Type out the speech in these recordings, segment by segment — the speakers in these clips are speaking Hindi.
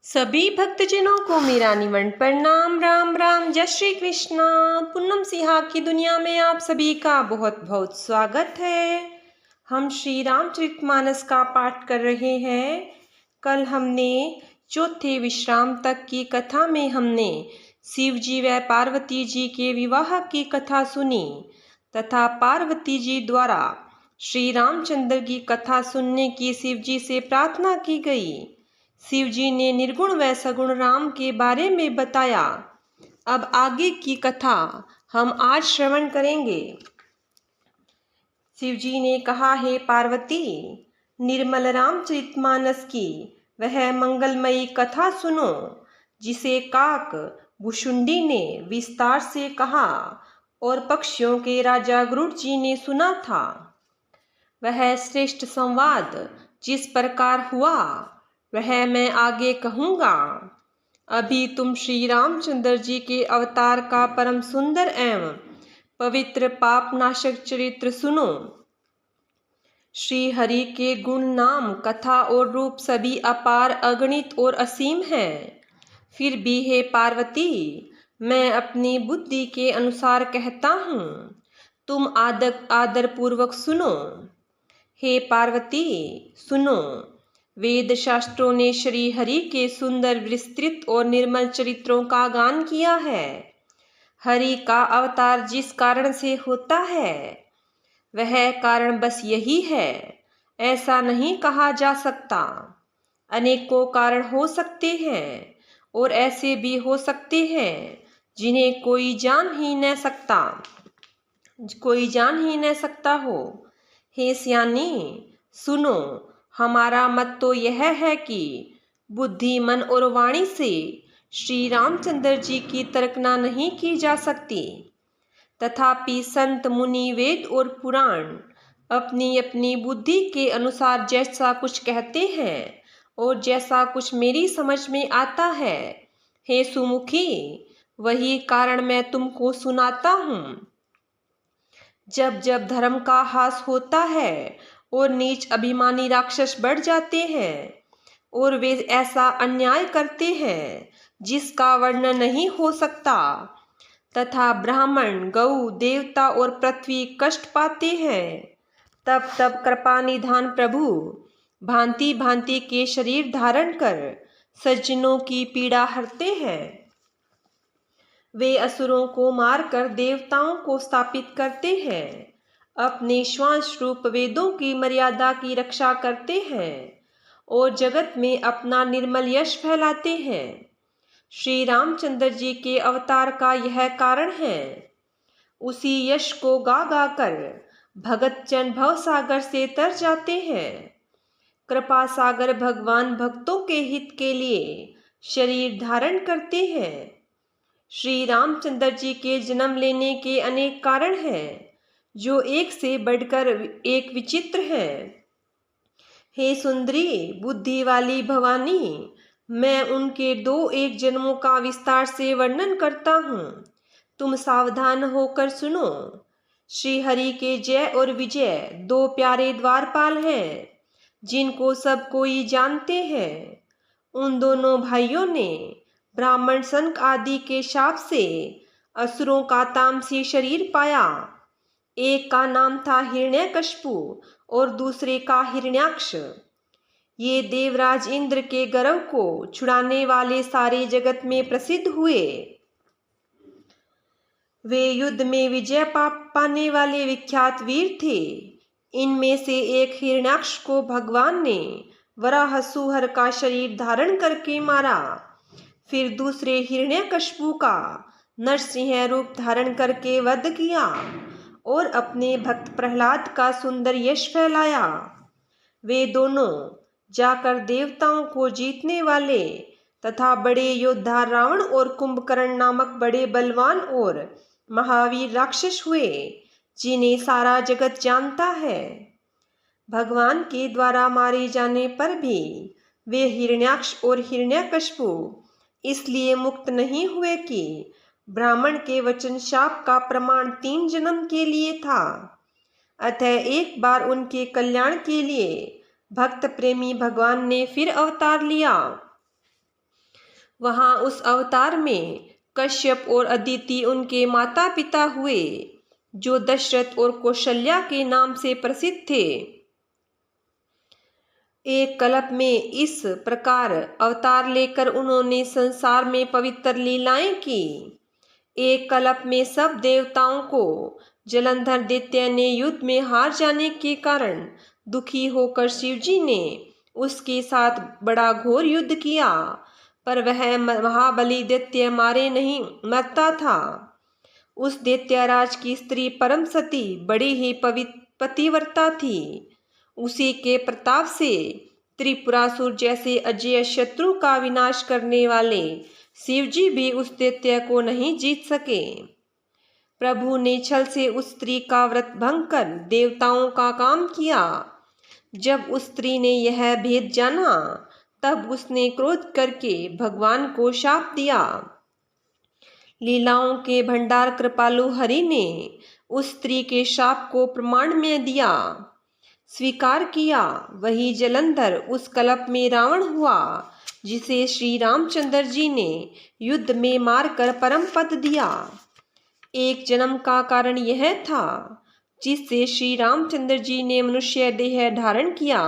सभी भक्तजनों को मेरा निमन प्रणाम। राम राम, जय श्री कृष्णा। पूनम सिहा की दुनिया में आप सभी का बहुत बहुत स्वागत है। हम श्री रामचरितमानस का पाठ कर रहे हैं। कल हमने चौथे विश्राम तक की कथा में हमने शिव जी व पार्वती जी के विवाह की कथा सुनी तथा पार्वती जी द्वारा श्री रामचंद्र की कथा सुनने की शिव जी से प्रार्थना की गई। शिव जी ने निर्गुण व सगुण राम के बारे में बताया। अब आगे की कथा हम आज श्रवण करेंगे। शिव जी ने कहा, हे पार्वती, निर्मल रामचरितमानस की वह मंगलमयी कथा सुनो जिसे काक भुशुंडी ने विस्तार से कहा और पक्षियों के राजा गरुड़ जी ने सुना था। वह श्रेष्ठ संवाद जिस प्रकार हुआ वह मैं आगे कहूँगा। अभी तुम श्री रामचंद्र जी के अवतार का परम सुंदर एवं पवित्र पापनाशक चरित्र सुनो। श्री हरि के गुण, नाम, कथा और रूप सभी अपार, अगणित और असीम हैं। फिर भी हे पार्वती, मैं अपनी बुद्धि के अनुसार कहता हूँ, तुम आदर पूर्वक सुनो। हे पार्वती, सुनो। वेद शास्त्रों ने श्री हरि के सुंदर, विस्तृत और निर्मल चरित्रों का गान किया है। हरि का अवतार जिस कारण से होता है वह कारण बस यही है, ऐसा नहीं कहा जा सकता। अनेकों कारण हो सकते हैं और ऐसे भी हो सकते हैं जिन्हें कोई जान ही न सकता हो। हे सियानी, सुनो। हमारा मत तो यह है कि बुद्धि, मन और वाणी से श्री रामचंद्र जी की तर्कना नहीं की जा सकती। तथापि संत, मुनि, वेद और पुराण अपनी अपनी बुद्धि के अनुसार जैसा कुछ कहते हैं और जैसा कुछ मेरी समझ में आता है, हे सुमुखी, वही कारण मैं तुमको सुनाता हूँ। जब जब धर्म का हास होता है और नीच अभिमानी राक्षस बढ़ जाते हैं और वे ऐसा अन्याय करते हैं जिसका वर्णन नहीं हो सकता, तथा ब्राह्मण, गौ, देवता और पृथ्वी कष्ट पाते हैं, तब तब कृपा निधान प्रभु भांति भांति के शरीर धारण कर सज्जनों की पीड़ा हरते हैं। वे असुरों को मारकर देवताओं को स्थापित करते हैं, अपने श्वास रूप वेदों की मर्यादा की रक्षा करते हैं और जगत में अपना निर्मल यश फैलाते हैं। श्री रामचंद्र जी के अवतार का यह कारण है। उसी यश को गा गा कर भगत जन भव सागर से तर जाते हैं। कृपा सागर भगवान भक्तों के हित के लिए शरीर धारण करते हैं। श्री रामचंद्र जी के जन्म लेने के अनेक कारण हैं जो एक से बढ़कर एक विचित्र हैं। हे सुंदरी, बुद्धि वाली भवानी, मैं उनके 2-1 जन्मों का विस्तार से वर्णन करता हूँ। तुम सावधान होकर सुनो। श्री हरि के जय और विजय 2 प्यारे द्वारपाल हैं जिनको सब कोई जानते हैं। उन दोनों भाइयों ने ब्राह्मण, संक आदि के शाप से असुरों का तामसी शरीर पाया। एक का नाम था हिरण्यकश्यपु और दूसरे का हिरण्याक्ष। ये देवराज इंद्र के गर्व को छुड़ाने वाले सारे जगत में प्रसिद्ध हुए। वे युद्ध में विजय पाने वाले विख्यात वीर थे। इनमें से एक हिरण्याक्ष को भगवान ने वराहसुहर का शरीर धारण करके मारा। फिर दूसरे हिरण्यकश्यपु का नरसिंह रूप धारण करके वध किया और अपने भक्त प्रहलाद का सुंदर यश फैलाया। वे दोनों जाकर देवताओं को जीतने वाले तथा बड़े योद्धा रावण और कुंभकर्ण नामक बड़े बलवान और महावीर राक्षस हुए जिन्हें सारा जगत जानता है। भगवान के द्वारा मारे जाने पर भी वे हिरण्याक्ष और हिरण्यकश्यपु इसलिए मुक्त नहीं हुए कि ब्राह्मण के वचन शाप का प्रमाण 3 जन्म के लिए था। अतः एक बार उनके कल्याण के लिए भक्त प्रेमी भगवान ने फिर अवतार लिया। वहाँ उस अवतार में कश्यप और अदिति उनके माता पिता हुए, जो दशरथ और कौशल्या के नाम से प्रसिद्ध थे। एक कल्प में इस प्रकार अवतार लेकर उन्होंने संसार में पवित्र लीलाएं की। एक कल्प में सब देवताओं को जलंधर दैत्य ने युद्ध में हार जाने के कारण दुखी होकर शिवजी ने उसके साथ बड़ा घोर युद्ध किया, पर वह महाबली दैत्य मारे नहीं मरता था। उस दैत्यराज की स्त्री परम सती बड़ी ही पतिव्रता थी। उसी के प्रताप से त्रिपुरासुर जैसे अजय शत्रु का विनाश करने वाले शिवजी भी उस दैत्य को नहीं जीत सके। प्रभु ने छल से उस स्त्री का व्रत भंग कर देवताओं का काम किया। जब उस स्त्री ने यह भेद जाना, तब उसने क्रोध करके भगवान को शाप दिया। लीलाओं के भंडार कृपालु हरि ने उस स्त्री के शाप को प्रमाण में दिया, स्वीकार किया। वही जलंधर उस कल्प में रावण हुआ, जिसे श्री रामचंद्र जी ने युद्ध में मारकर परम पद दिया। एक जन्म का कारण यह था जिससे श्री रामचंद्र जी ने मनुष्य देह धारण किया।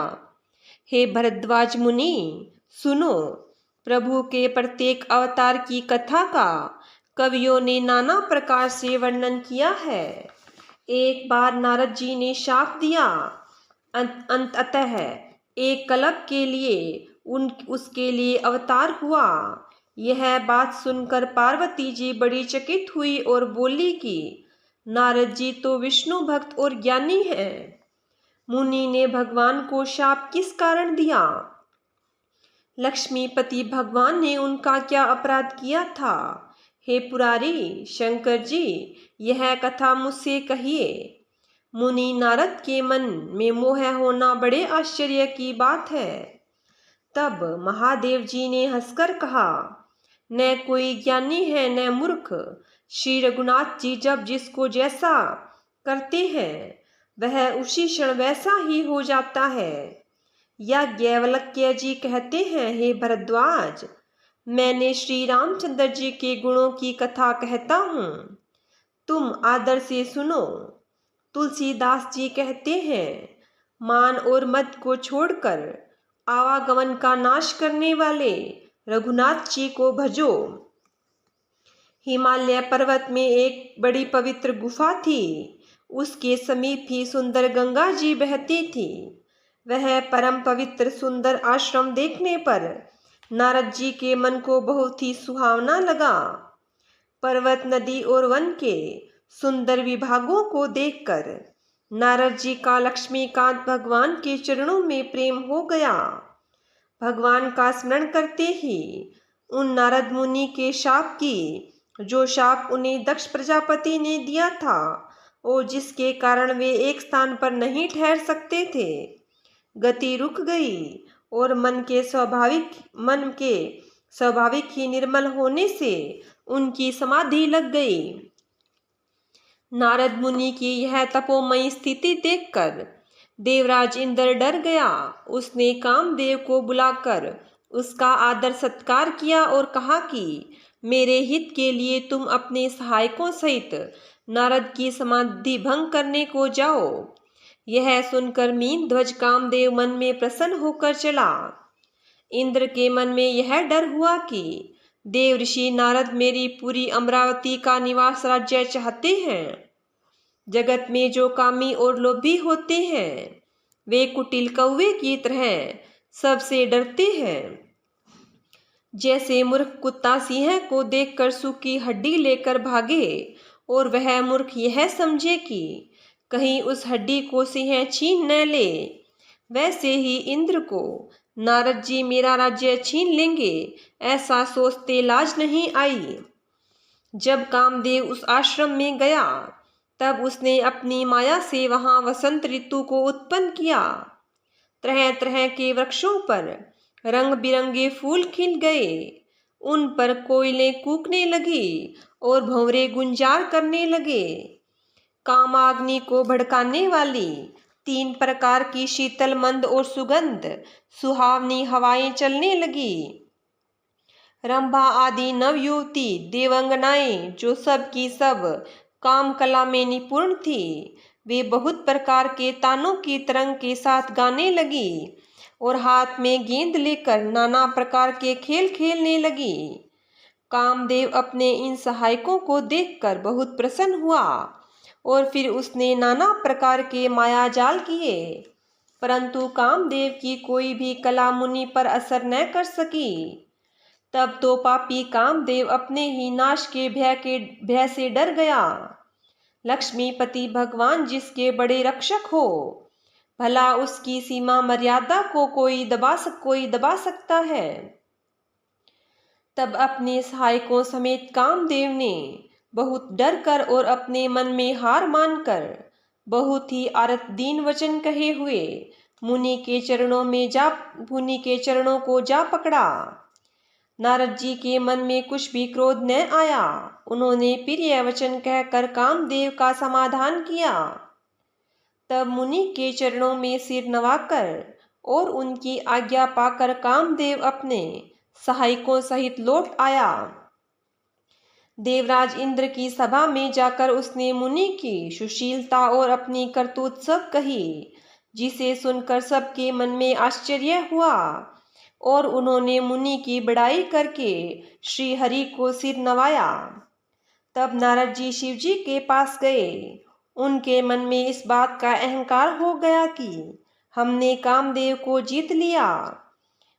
हे भरद्वाज मुनि, सुनो, प्रभु के प्रत्येक अवतार की कथा का कवियों ने नाना प्रकार से वर्णन किया है। एक बार नारद जी ने शाप दिया, अंततः एक कल्प के लिए उसके लिए अवतार हुआ। यह बात सुनकर पार्वती जी बड़ी चकित हुई और बोली कि नारद जी तो विष्णु भक्त और ज्ञानी हैं। मुनि ने भगवान को शाप किस कारण दिया? लक्ष्मीपति भगवान ने उनका क्या अपराध किया था? हे पुरारी शंकर जी, यह कथा मुझसे कहिए। मुनि नारद के मन में मोह होना बड़े आश्चर्य की बात है। तब महादेव जी ने हंसकर कहा, न कोई ज्ञानी है न मूर्ख। श्री रघुनाथ जी जब जिसको जैसा करते हैं, वह उसी क्षण वैसा ही हो जाता है। याज्ञवल्क्य जी कहते हैं, हे भरद्वाज, मैंने श्री रामचंद्र जी के गुणों की कथा कहता हूँ, तुम आदर से सुनो। तुलसीदास जी कहते हैं, मान और मद को छोड़कर आवागमन का नाश करने वाले रघुनाथ जी को भजो। हिमालय पर्वत में एक बड़ी पवित्र गुफा थी। उसके समीप ही सुंदर गंगा जी बहती थी। वह परम पवित्र सुंदर आश्रम देखने पर नारद जी के मन को बहुत ही सुहावना लगा। पर्वत, नदी और वन के सुंदर विभागों को देखकर नारद जी का लक्ष्मीकांत भगवान के चरणों में प्रेम हो गया। भगवान का स्मरण करते ही उन नारद मुनि के शाप की, जो शाप उन्हें दक्ष प्रजापति ने दिया था और जिसके कारण वे एक स्थान पर नहीं ठहर सकते थे, गति रुक गई और मन के स्वाभाविक ही निर्मल होने से उनकी समाधि लग गई। नारद मुनि की यह तपोमयी स्थिति देखकर देवराज इंद्र डर गया। उसने कामदेव को बुलाकर उसका आदर सत्कार किया और कहा कि मेरे हित के लिए तुम अपने सहायकों सहित नारद की समाधि भंग करने को जाओ। यह सुनकर मीन ध्वज कामदेव मन में प्रसन्न होकर चला। इंद्र के मन में यह डर हुआ कि देव ऋषि नारद मेरी पूरी अमरावती का निवास राज्य चाहते हैं। जगत में जो कामी और लोभी होते हैं, वे कुटिल कौवे की तरह सबसे डरते हैं। जैसे मूर्ख कुत्ता सिंह को देखकर सूखी हड्डी लेकर भागे और वह मूर्ख यह समझे कि कहीं उस हड्डी को सिंह छीन न ले, वैसे ही इंद्र को नारद जी मेरा राज्य छीन लेंगे, ऐसा सोचते लाज नहीं आई। जब कामदेव उस आश्रम में गया, तब उसने अपनी माया से वहां वसंत ऋतु को उत्पन्न किया। तरह तरह के वृक्षों पर रंग बिरंगे फूल खिल गए। उन पर कोयलें कूकने लगी और भंवरे गुंजार करने लगे। कामाग्नि को भड़काने वाली 3 प्रकार की शीतल मंद और सुगंध सुहावनी हवाएं चलने लगी। रंभा आदि नवयुवती देवंगनाएं जो सब की सब काम कला में निपुण थी, वे बहुत प्रकार के तानों की तरंग के साथ गाने लगी और हाथ में गेंद लेकर नाना प्रकार के खेल खेलने लगी। कामदेव अपने इन सहायकों को देखकर बहुत प्रसन्न हुआ और फिर उसने नाना प्रकार के माया जाल किए, परंतु कामदेव की कोई भी कला मुनि पर असर न कर सकी। तब तो पापी कामदेव अपने ही नाश के भय से डर गया। लक्ष्मीपति भगवान जिसके बड़े रक्षक हो, भला उसकी सीमा मर्यादा को कोई दबा सकता है। तब अपने सहायकों समेत कामदेव ने बहुत डर कर और अपने मन में हार मानकर बहुत ही आर्त दीन वचन कहे हुए मुनि के चरणों को जा पकड़ा। नारद जी के मन में कुछ भी क्रोध न आया। उन्होंने फिर यह वचन कहकर कामदेव का समाधान किया। तब मुनि के चरणों में सिर नवाकर और उनकी आज्ञा पाकर कामदेव अपने सहायकों सहित लौट आया। देवराज इंद्र की सभा में जाकर उसने मुनि की सुशीलता और अपनी करतूत सब कही, जिसे सुनकर सबके मन में आश्चर्य हुआ और उन्होंने मुनि की बड़ाई करके श्री हरि को सिर नवाया। तब नारद जी शिव जी के पास गए। उनके मन में इस बात का अहंकार हो गया कि हमने कामदेव को जीत लिया।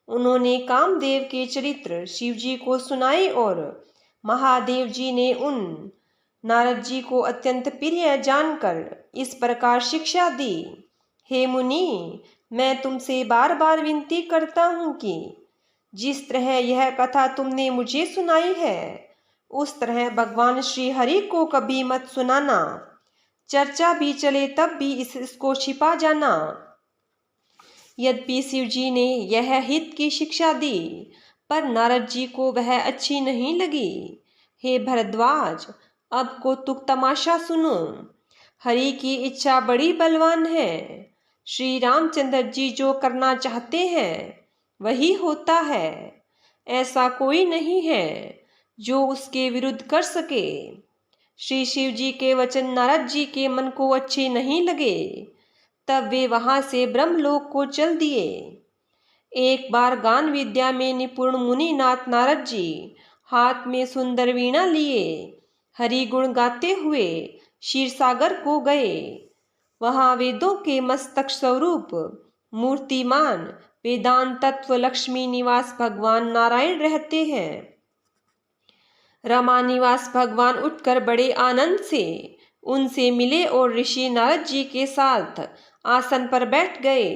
उन्होंने कामदेव के चरित्र शिव जी को सुनाए और महादेव जी ने उन नारद जी को अत्यंत प्रिय जानकर इस प्रकार शिक्षा दी। हे मुनि, मैं तुमसे बार बार विनती करता हूँ कि जिस तरह यह कथा तुमने मुझे सुनाई है, उस तरह भगवान श्री हरि को कभी मत सुनाना। चर्चा भी चले तब भी इसको छिपा जाना। यद्यपि शिव जी ने यह हित की शिक्षा दी, पर नारद जी को वह अच्छी नहीं लगी। हे भरद्वाज, अब कौतुक तमाशा सुनो। हरि की इच्छा बड़ी बलवान है। श्री रामचंद्र जी जो करना चाहते हैं वही होता है। ऐसा कोई नहीं है जो उसके विरुद्ध कर सके। श्री शिव जी के वचन नारद जी के मन को अच्छे नहीं लगे। तब वे वहां से ब्रह्मलोक को चल दिए। एक बार गान विद्या में निपुण मुनिनाथ नारद जी हाथ में सुंदर वीणा लिए हरि गुण गाते हुए क्षीर सागर को गए। वहां वेदों के मस्तक स्वरूप मूर्तिमान वेदांत तत्व लक्ष्मी निवास भगवान नारायण रहते हैं। रमा निवास भगवान उठकर बड़े आनंद से उनसे मिले और ऋषि नारद जी के साथ आसन पर बैठ गए।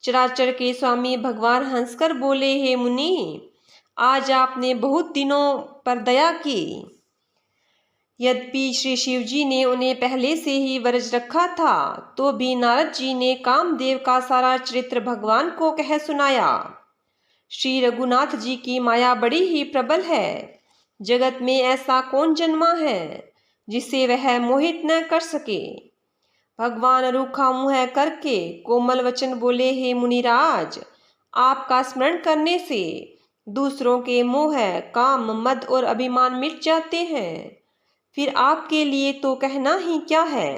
चराचर के स्वामी भगवान हंसकर बोले, हे मुनि, आज आपने बहुत दिनों पर दया की। यद्यपि श्री शिव जी ने उन्हें पहले से ही वरज रखा था, तो भी नारद जी ने कामदेव का सारा चरित्र भगवान को कह सुनाया। श्री रघुनाथ जी की माया बड़ी ही प्रबल है। जगत में ऐसा कौन जन्मा है जिसे वह मोहित न कर सके। भगवान रूखा मुँह करके कोमल वचन बोले, हे मुनिराज, आपका स्मरण करने से दूसरों के मोह, काम, मद और अभिमान मिट जाते हैं। फिर आपके लिए तो कहना ही क्या है।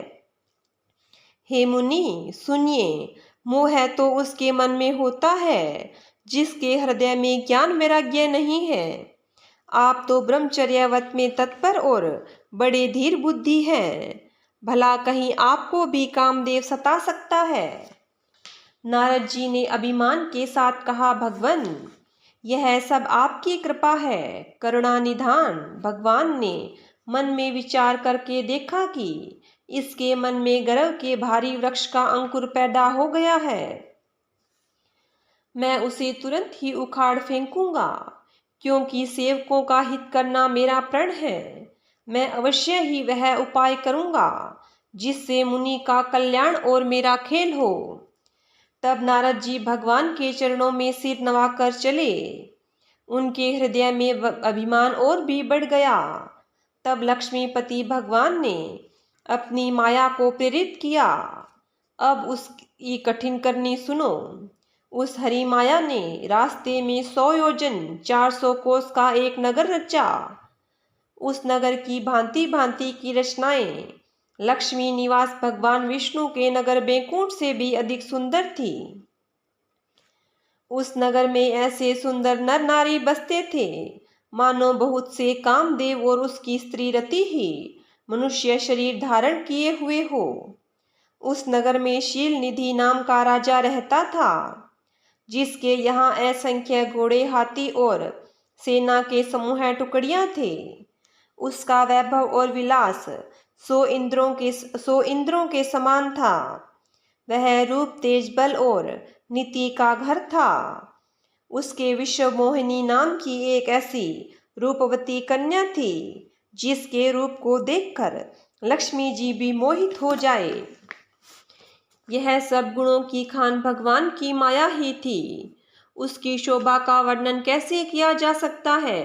हे मुनि, सुनिए, मोह तो उसके मन में होता है जिसके हृदय में ज्ञान वैराग्य नहीं है। आप तो ब्रह्मचर्याव्रत में तत्पर और बड़े धीर बुद्धि हैं। भला कहीं आपको भी कामदेव सता सकता है। नारद जी ने अभिमान के साथ कहा, भगवन, यह सब आपकी कृपा है, करुणा निधान। भगवान ने मन में विचार करके देखा कि इसके मन में गर्व के भारी वृक्ष का अंकुर पैदा हो गया है। मैं उसे तुरंत ही उखाड़ फेंकूंगा, क्योंकि सेवकों का हित करना मेरा प्रण है। मैं अवश्य ही वह उपाय करूंगा जिससे मुनि का कल्याण और मेरा खेल हो। तब नारद जी भगवान के चरणों में सिर नवाकर चले। उनके हृदय में अभिमान और भी बढ़ गया। तब लक्ष्मीपति भगवान ने अपनी माया को प्रेरित किया। अब उसकी कठिन करनी सुनो। उस हरि माया ने रास्ते में 100 योजन 400 कोस का एक नगर रचा। उस नगर की भांति भांति की रचनाएं लक्ष्मी निवास भगवान विष्णु के नगर बैकुंठ से भी अधिक सुंदर थी। उस नगर में ऐसे सुंदर नर नारी बसते थे मानो बहुत से कामदेव और उसकी स्त्री रति ही मनुष्य शरीर धारण किए हुए हो। उस नगर में शील निधि नाम का राजा रहता था, जिसके यहाँ असंख्य घोड़े, हाथी और सेना के समूह टुकड़ियां थे। उसका वैभव और विलास 100 इंद्रों के समान था। वह रूप, तेज, बल और नीति का घर था। उसके विश्व मोहिनी नाम की एक ऐसी रूपवती कन्या थी जिसके रूप को देखकर लक्ष्मी जी भी मोहित हो जाए। यह सब गुणों की खान भगवान की माया ही थी। उसकी शोभा का वर्णन कैसे किया जा सकता है।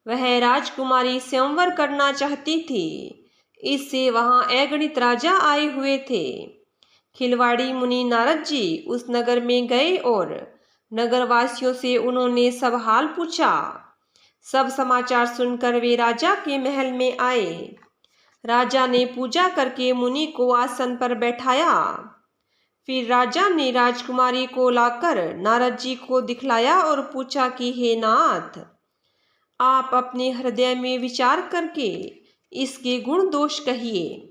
वह राजकुमारी स्वयंवर करना चाहती थी। इससे वहां अगणित राजा आए हुए थे। खिलवाड़ी मुनि नारद जी उस नगर में गए और नगरवासियों से उन्होंने सब हाल पूछा। सब समाचार सुनकर वे राजा के महल में आए। राजा ने पूजा करके मुनि को आसन पर बैठाया। फिर राजा ने राजकुमारी को लाकर नारद जी को दिखलाया और पूछा कि हे नाथ, आप अपने हृदय में विचार करके इसके गुण दोष कहिए।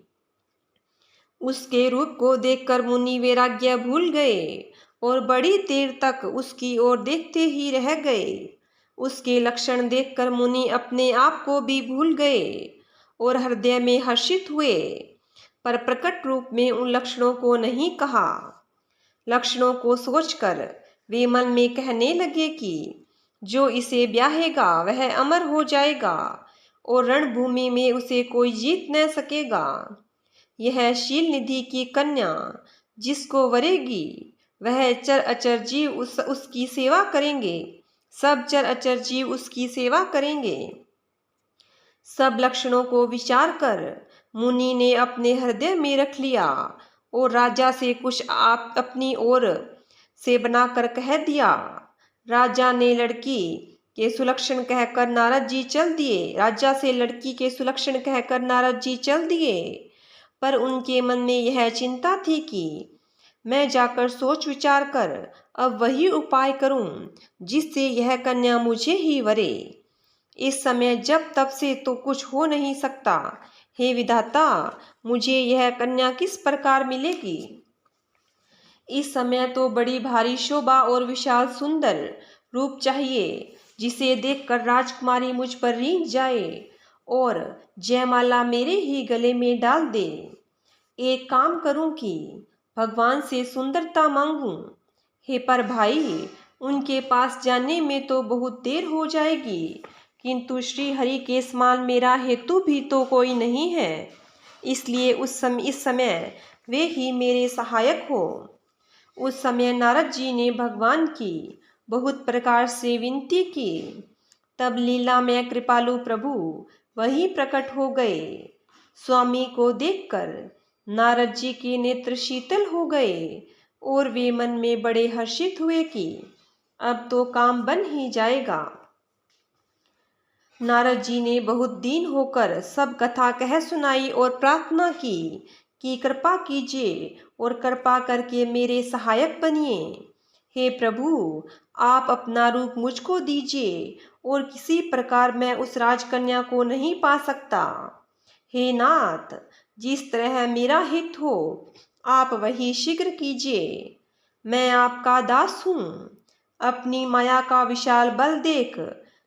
उसके रूप को देखकर मुनि वैराग्य भूल गए और बड़ी देर तक उसकी ओर देखते ही रह गए। उसके लक्षण देखकर मुनि अपने आप को भी भूल गए और हृदय में हर्षित हुए, पर प्रकट रूप में उन लक्षणों को नहीं कहा। लक्षणों को सोचकर वे मन में कहने लगे कि जो इसे ब्याहेगा वह अमर हो जाएगा और रणभूमि में उसे कोई जीत न सकेगा। यह शील निधि की कन्या जिसको वरेगी वह चर अचर जीव उसकी सेवा करेंगे। सब चर अचर जीव उसकी सेवा करेंगे। सब लक्षणों को विचार कर मुनि ने अपने हृदय में रख लिया और राजा से कुछ आप अपनी ओर से बनाकर कह दिया। राजा ने लड़की के सुलक्षण कहकर नारद जी चल दिए। राजा से लड़की के सुलक्षण कहकर नारद जी चल दिए, पर उनके मन में यह चिंता थी कि मैं जाकर सोच विचार कर अब वही उपाय करूं जिससे यह कन्या मुझे ही वरे। इस समय जब तब से तो कुछ हो नहीं सकता। हे विधाता, मुझे यह कन्या किस प्रकार मिलेगी। इस समय तो बड़ी भारी शोभा और विशाल सुंदर रूप चाहिए, जिसे देखकर राजकुमारी मुझ पर रीझ जाए और जयमाला मेरे ही गले में डाल दे। एक काम करूं कि भगवान से सुंदरता मांगूं। हे पर भाई, उनके पास जाने में तो बहुत देर हो जाएगी, किंतु श्री हरि के समान मेरा हेतु भी तो कोई नहीं है, इसलिए इस समय वे ही मेरे सहायक हो। उस समय नारद जी ने भगवान की बहुत प्रकार से विनती की। तब लीला में कृपालु प्रभु वही प्रकट हो गए। स्वामी को देखकर नारद जी के नेत्र शीतल हो गए और वे मन में बड़े हर्षित हुए कि अब तो काम बन ही जाएगा। नारद जी ने बहुत दीन होकर सब कथा कह सुनाई और प्रार्थना की कि कृपा कीजिए और कृपा करके मेरे सहायक बनिए। हे प्रभु, आप अपना रूप मुझको दीजिए और किसी प्रकार मैं उस राजकन्या को नहीं पा सकता। हे नाथ, जिस तरह मेरा हित हो आप वही शीघ्र कीजिए। मैं आपका दास हूँ। अपनी माया का विशाल बल देख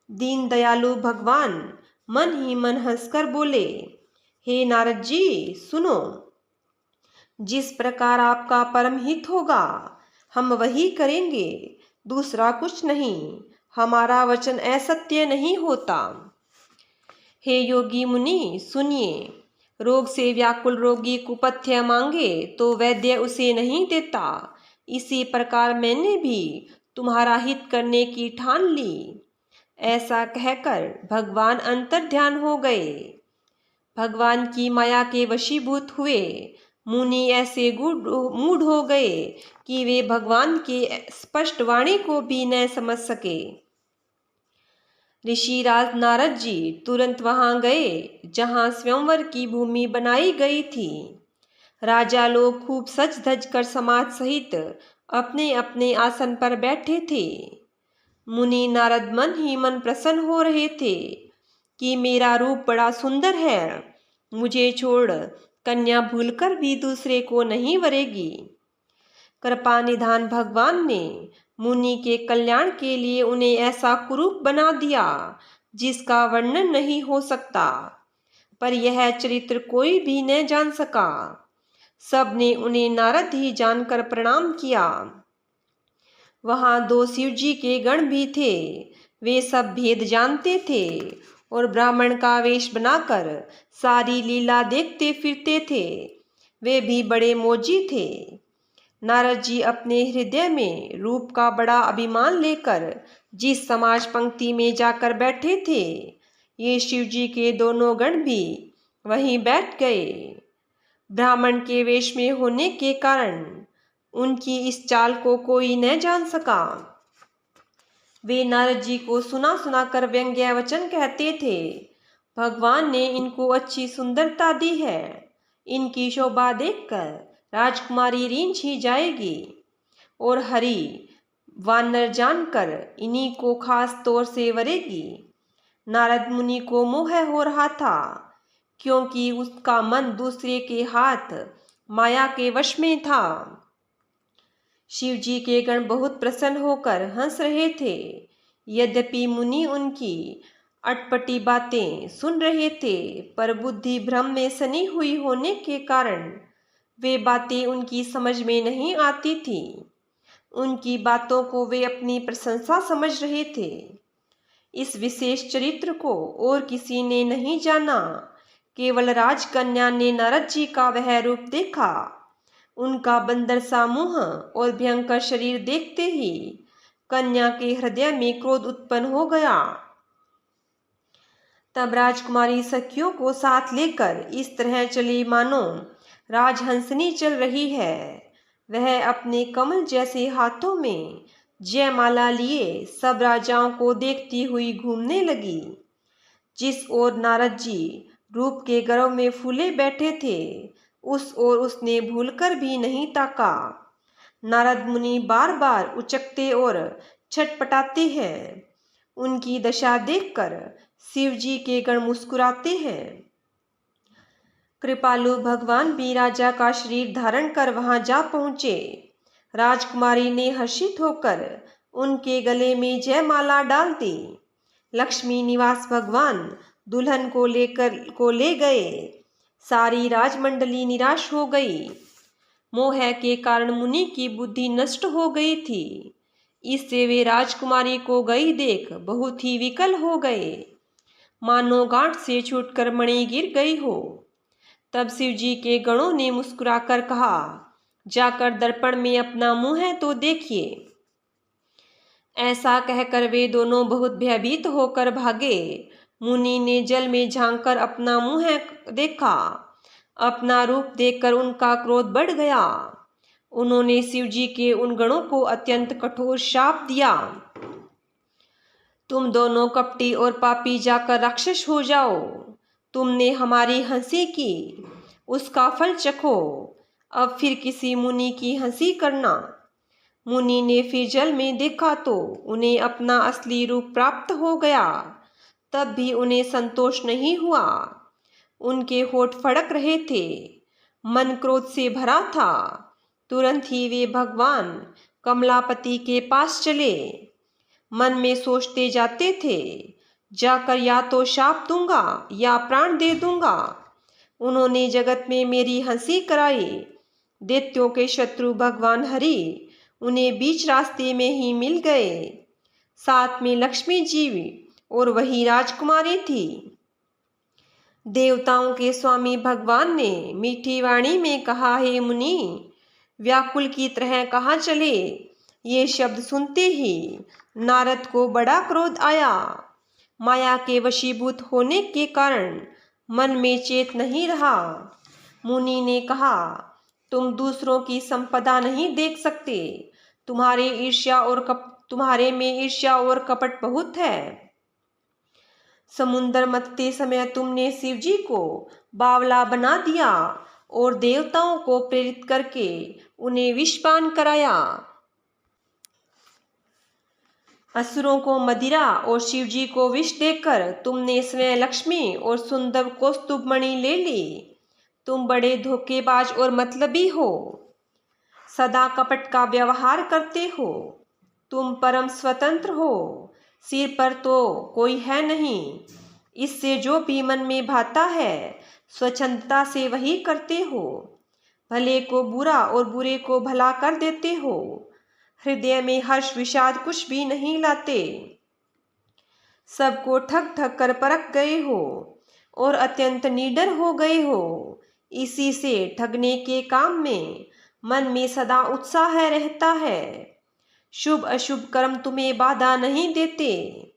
दीन दयालु भगवान मन ही मन हंसकर बोले, हे नारद जी सुनो, जिस प्रकार आपका परम हित होगा हम वही करेंगे, दूसरा कुछ नहीं। हमारा वचन असत्य नहीं होता। हे योगी मुनि सुनिए, रोग से व्याकुल रोगी कुपथ्य मांगे तो वैद्य उसे नहीं देता। इसी प्रकार मैंने भी तुम्हारा हित करने की ठान ली। ऐसा कहकर भगवान अंतर्ध्यान हो गए। भगवान की माया के वशीभूत हुए मुनि ऐसे मूढ़ हो गए कि वे भगवान की स्पष्ट वाणी को भी न समझ सके। ऋषिराज नारद जी तुरंत वहां गए जहां स्वयंवर की भूमि बनाई गई थी। राजा लोग खूब सज धज कर समाज सहित अपने अपने आसन पर बैठे थे। मुनि नारद मन ही मन प्रसन्न हो रहे थे कि मेरा रूप बड़ा सुंदर है, मुझे छोड़ कन्या भूलकर भी दूसरे को नहीं वरेगी। कृपा निधान भगवान ने मुनि के कल्याण के लिए उन्हें ऐसा कुरूप बना दिया जिसका वर्णन नहीं हो सकता, पर यह चरित्र कोई भी न जान सका। सबने उन्हें नारद ही जानकर प्रणाम किया। वहां 2 शिवजी के गण भी थे। वे सब भेद जानते थे और ब्राह्मण का वेश बनाकर सारी लीला देखते फिरते थे। वे भी बड़े मोजी थे। नारद जी अपने हृदय में रूप का बड़ा अभिमान लेकर जिस समाज पंक्ति में जाकर बैठे थे, ये शिवजी के दोनों गण भी वहीं बैठ गए। ब्राह्मण के वेश में होने के कारण उनकी इस चाल को कोई न जान सका। वे नारद जी को सुना सुना कर व्यंग्य वचन कहते थे। भगवान ने इनको अच्छी सुंदरता दी है, इनकी शोभा देखकर राजकुमारी रींझ ही जाएगी और हरि वानर जानकर इन्हीं को खास तौर से वरेगी। नारद मुनि को मोह हो रहा था क्योंकि उसका मन दूसरे के हाथ माया के वश में था। शिव जी के गण बहुत प्रसन्न होकर हंस रहे थे। यद्यपि मुनि उनकी अटपटी बातें सुन रहे थे, पर बुद्धि भ्रम में सनी हुई होने के कारण वे बातें उनकी समझ में नहीं आती थी। उनकी बातों को वे अपनी प्रशंसा समझ रहे थे। इस विशेष चरित्र को और किसी ने नहीं जाना, केवल राजकन्या ने नारद जी का वह रूप देखा। उनका बंदर सा मुंह और भयंकर शरीर देखते ही कन्या के हृदय में क्रोध उत्पन्न हो गया। तब राजकुमारी सखियों को साथ लेकर इस तरह चली मानो राजहंसनी चल रही है। वह अपने कमल जैसे हाथों में जयमाला लिए सब राजाओं को देखती हुई घूमने लगी। जिस ओर नारद जी रूप के गर्व में फूले बैठे थे, उस ओर उसने भूलकर भी नहीं ताका। नारद मुनि बार बार उचकते और छटपटाते हैं। उनकी दशा देखकर शिव जी के गण मुस्कुराते हैं। कृपालु भगवान भी राजा का शरीर धारण कर वहां जा पहुंचे। राजकुमारी ने हर्षित होकर उनके गले में जयमाला डाल दी। लक्ष्मी निवास भगवान दुल्हन को ले गए। सारी राजमंडली निराश हो गई। मोह के कारण मुनि की बुद्धि नष्ट हो गई थी। इससे वे राजकुमारी को गई देख बहुत ही विकल हो गए, मानो गांठ से छूटकर मणि गिर गई हो। तब शिव जी के गणों ने मुस्कुराकर कहा, जाकर दर्पण में अपना मुंह तो देखिए। ऐसा कहकर वे दोनों बहुत भयभीत होकर भागे। मुनि ने जल में झांककर अपना मुंह देखा। अपना रूप देखकर उनका क्रोध बढ़ गया। उन्होंने शिव जी के उन गणों को अत्यंत कठोर शाप दिया। तुम दोनों कपटी और पापी जाकर राक्षस हो जाओ। तुमने हमारी हंसी की, उसका फल चखो। अब फिर किसी मुनि की हंसी करना। मुनि ने फिर जल में देखा तो उन्हें अपना असली रूप प्राप्त हो गया। तब भी उन्हें संतोष नहीं हुआ। उनके होठ फड़क रहे थे, मन क्रोध से भरा था। तुरंत ही वे भगवान कमलापति के पास चले। मन में सोचते जाते थे, जाकर या तो शाप दूंगा या प्राण दे दूंगा। उन्होंने जगत में मेरी हंसी कराई। दैत्यों के शत्रु भगवान हरि उन्हें बीच रास्ते में ही मिल गए। साथ में लक्ष्मी जी और वही राजकुमारी थी। देवताओं के स्वामी भगवान ने मीठी वाणी में कहा, हे मुनि, व्याकुल की तरह कहाँ चले। ये शब्द सुनते ही नारद को बड़ा क्रोध आया। माया के वशीभूत होने के कारण मन में चेत नहीं रहा। मुनि ने कहा, तुम दूसरों की संपदा नहीं देख सकते। तुम्हारे में ईर्ष्या और कपट बहुत है। समुद्र मथते समय तुमने शिव जी को बावला बना दिया और देवताओं को प्रेरित करके उन्हें विषपान कराया। असुरों को मदिरा और शिव जी को विष देकर तुमने स्वयं लक्ष्मी और सुंदर कौस्तुभ मणि ले ली। तुम बड़े धोखेबाज और मतलबी हो, सदा कपट का व्यवहार करते हो। तुम परम स्वतंत्र हो, सिर पर तो कोई है नहीं। इससे जो भी मन में भाता है स्वच्छंदता से वही करते हो। भले को बुरा और बुरे को भला कर देते हो। हृदय में हर्ष विषाद कुछ भी नहीं लाते। सबको ठग ठग कर परख गए हो और अत्यंत निडर हो गए हो। इसी से ठगने के काम में मन में सदा उत्साह रहता है। शुभ अशुभ कर्म तुम्हें बाधा नहीं देते।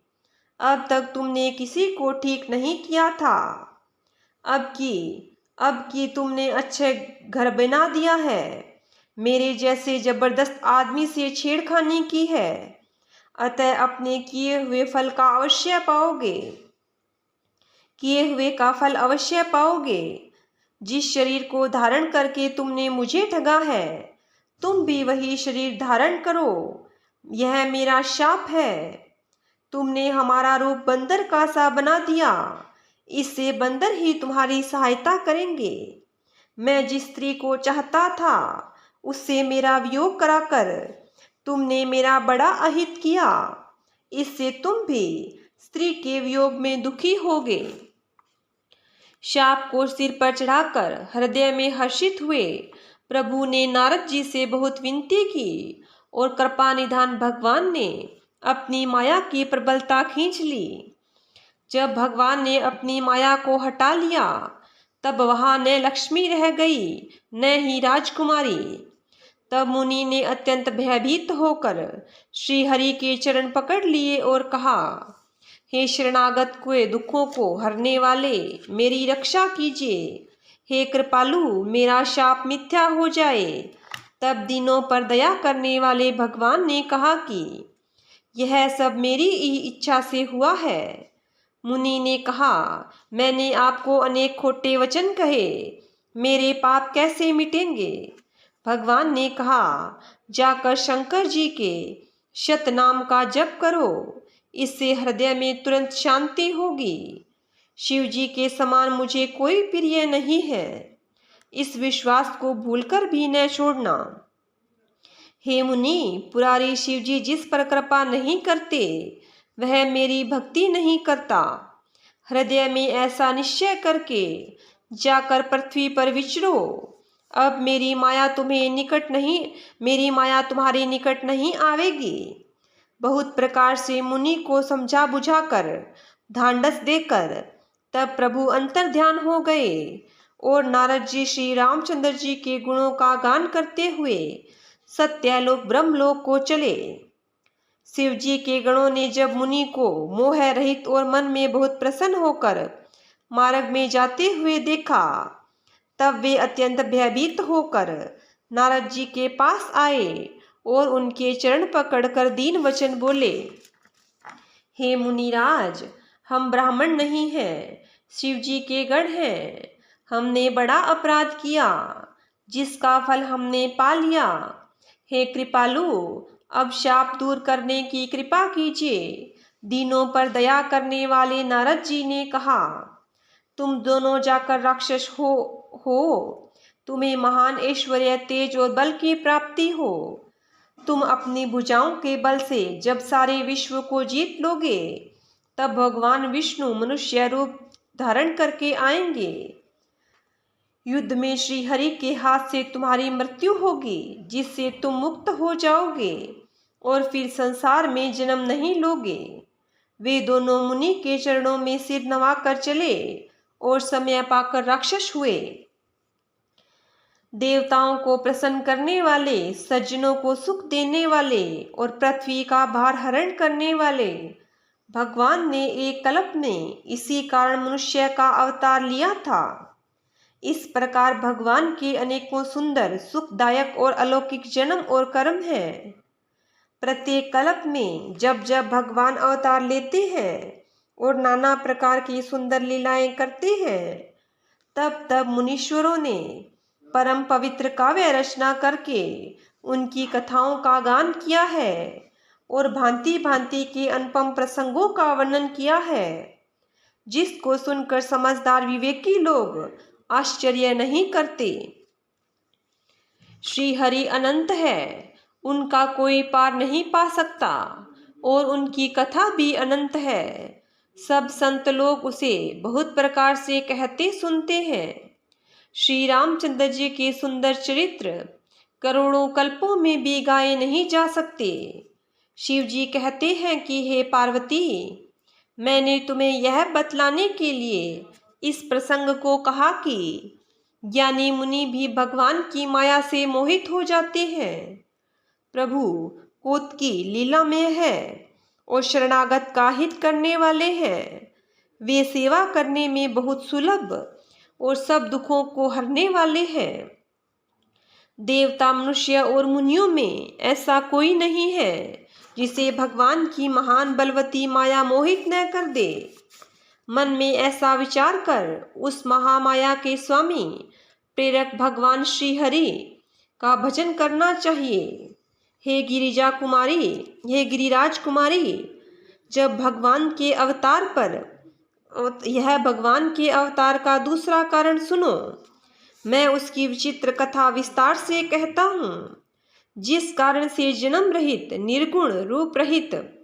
अब तक तुमने किसी को ठीक नहीं किया था। अब की तुमने अच्छे घर बना दिया है। मेरे जैसे जबरदस्त आदमी से छेड़खानी की है। अतः अपने किए हुए फल अवश्य पाओगे। जिस शरीर को धारण करके तुमने मुझे ठगा है, तुम भी वही शरीर धारण करो। यह मेरा शाप है। तुमने हमारा रूप बंदर का सा बना दिया। इससे बंदर ही तुम्हारी सहायता करेंगे। मैं जिस स्त्री को चाहता था उससे मेरा वियोग कराकर तुमने मेरा बड़ा अहित किया। इससे तुम भी स्त्री के वियोग में दुखी होगे। शाप को सिर पर चढ़ाकर हृदय में हर्षित हुए प्रभु ने नारद जी से बहुत विनती की और कृपा निधान भगवान ने अपनी माया की प्रबलता खींच ली। जब भगवान ने अपनी माया को हटा लिया तब वहां न लक्ष्मी रह गई न ही राजकुमारी। तब मुनि ने अत्यंत भयभीत होकर श्री हरि के चरण पकड़ लिए और कहा, हे शरणागत के दुखों को हरने वाले, मेरी रक्षा कीजिए। हे कृपालु, मेरा शाप मिथ्या हो जाए। तब दीनों पर दया करने वाले भगवान ने कहा कि यह सब मेरी ही इच्छा से हुआ है। मुनि ने कहा, मैंने आपको अनेक खोटे वचन कहे, मेरे पाप कैसे मिटेंगे? भगवान ने कहा, जाकर शंकर जी के शतनाम का जप करो, इससे हृदय में तुरंत शांति होगी। शिव जी के समान मुझे कोई प्रिय नहीं है। इस विश्वास को भूलकर भी न छोड़ना। हे मुनि, पुरारी शिव जी जिस पर कृपा नहीं करते वह मेरी भक्ति नहीं करता। हृदय में ऐसा निश्चय करके जाकर पृथ्वी पर विचरो। अब मेरी माया तुम्हारे निकट नहीं आवेगी। बहुत प्रकार से मुनि को समझा बुझाकर ढांढस देकर तब प्रभु अंतर्ध्यान हो गए और नारद जी श्री रामचंद्र जी के गुणों का गान करते हुए सत्यालोक ब्रह्मलोक को चले। शिव जी के गणों ने जब मुनि को मोह रहित और मन में बहुत प्रसन्न होकर मार्ग में जाते हुए देखा, तब वे अत्यंत भयभीत होकर नारद जी के पास आए और उनके चरण पकड़कर दीन वचन बोले, हे मुनिराज, हम ब्राह्मण नहीं हैं, शिव जी के गण हैं। हमने बड़ा अपराध किया जिसका फल हमने पा लिया। हे कृपालु, अब शाप दूर करने की कृपा कीजिए। दीनों पर दया करने वाले नारद जी ने कहा, तुम दोनों जाकर राक्षस हो। तुम्हें महान ऐश्वर्य, तेज और बल की प्राप्ति हो। तुम अपनी भुजाओं के बल से जब सारे विश्व को जीत लोगे तब भगवान विष्णु मनुष्य रूप धारण करके आएंगे। युद्ध में श्री हरि के हाथ से तुम्हारी मृत्यु होगी, जिससे तुम मुक्त हो जाओगे और फिर संसार में जन्म नहीं लोगे। वे दोनों मुनि के चरणों में सिर नवाकर चले और समय पाकर राक्षस हुए। देवताओं को प्रसन्न करने वाले, सज्जनों को सुख देने वाले और पृथ्वी का भार हरण करने वाले भगवान ने एक कल्प में इसी कारण मनुष्य का अवतार लिया था। इस प्रकार भगवान के अनेकों सुंदर, सुखदायक और अलौकिक जन्म और कर्म हैं। प्रत्येक कल्प में जब जब भगवान अवतार लेते हैं और नाना प्रकार की सुंदर लीलाएं करते हैं, तब तब मुनीश्वरों ने परम पवित्र काव्य रचना करके उनकी कथाओं का गान किया है और भांति भांति के अनुपम प्रसंगों का वर्णन किया है, जिसको सुनकर समझदार विवेकी लोग आश्चर्य नहीं करते। श्री हरि अनंत है, उनका कोई पार नहीं पा सकता और उनकी कथा भी अनंत है। सब संत लोग उसे बहुत प्रकार से कहते सुनते हैं। श्री रामचंद्र जी के सुंदर चरित्र करोड़ों कल्पों में भी गाए नहीं जा सकते। शिव जी कहते हैं कि हे पार्वती, मैंने तुम्हें यह बतलाने के लिए इस प्रसंग को कहा कि ज्ञानी मुनि भी भगवान की माया से मोहित हो जाते हैं। प्रभु कोत्की लीला में है और शरणागत का हित करने वाले हैं। वे सेवा करने में बहुत सुलभ और सब दुखों को हरने वाले हैं। देवता, मनुष्य और मुनियों में ऐसा कोई नहीं है जिसे भगवान की महान बलवती माया मोहित न कर दे। मन में ऐसा विचार कर उस महामाया के स्वामी प्रेरक भगवान श्री हरि का भजन करना चाहिए। हे गिरिजा कुमारी, हे गिरिराज कुमारी, जब भगवान के अवतार पर यह भगवान के अवतार का दूसरा कारण सुनो। मैं उसकी विचित्र कथा विस्तार से कहता हूँ, जिस कारण से जन्म रहित, निर्गुण, रूप रहित,